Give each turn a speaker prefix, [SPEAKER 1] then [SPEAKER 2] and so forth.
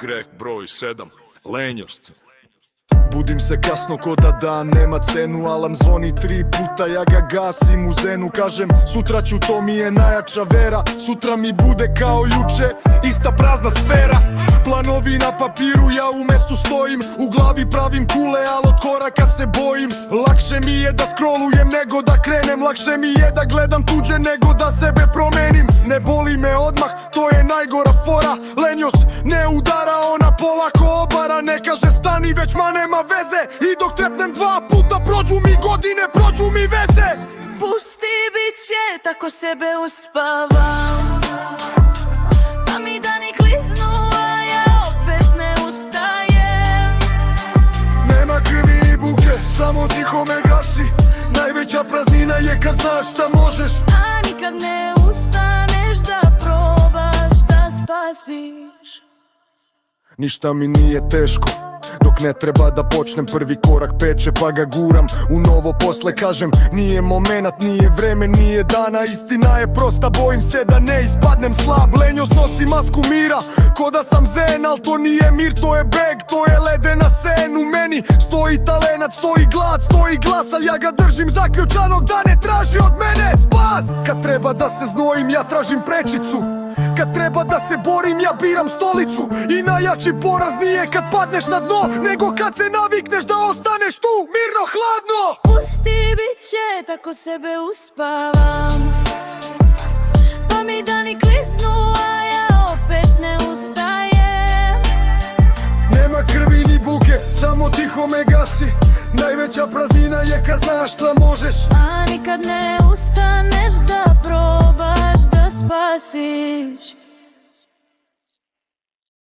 [SPEAKER 1] Greh broj 7, lenjost.
[SPEAKER 2] Budim se kasno ko da dan nema cenu, alarm zvoni 3 puta, ja ga gasim u zenu. Kažem sutra ću, to mi je najjača vera, sutra mi bude kao juče, ista prazna sfera. Planovi na papiru, ja u mestu stojim, u glavi pravim kule, al od koraka se bojim. Lakše mi je da scrollujem nego da krenem, lakše mi je da gledam tuđe nego da sebe promenim. Ne boli me odmah, to je najgora fora, lenjost ne udara, ona polako obara. Ne kaže stani, već ma nema veze, i dok trepnem 2 puta prođu mi godine, prođu mi veze.
[SPEAKER 3] Pusti, bit će, tako sebe uspavam, pa mi dani kliznu, a ja opet ne ustajem.
[SPEAKER 2] Nema krvi ni buke, samo tiho me gasi. Najveća praznina je kad znaš šta možeš,
[SPEAKER 3] A nikad ne ustaneš da probaš da spasiš.
[SPEAKER 2] Ništa mi nije teško, dok ne treba da počnem, prvi korak peče pa ga guram u novo posle. Kažem nije momenat, nije vreme, nije dana, istina je prosta, bojim se da ne ispadnem slab. Lenjost nosi masku mira, ko da sam zen, al to nije mir, to je beg, to je ledena sen. U meni stoji talenat, stoji glad, stoji glas, al ja ga držim zaključanog da ne traži od mene spas. Kad treba da se znojim, ja tražim prečicu, kad treba da se borim, ja biram stolicu. I najjači poraz nije kad padneš na dno, nego kad se navikneš da ostaneš tu, mirno, hladno.
[SPEAKER 3] Pusti, bit će, tako sebe uspavam, pa mi dani kliznu, a ja opet ne ustajem.
[SPEAKER 2] Nema krvi ni buke, samo tiho me gasi. Najveća praznina je kad znaš šta možeš,
[SPEAKER 3] A nikad ne ustaneš da probaš da spasiš.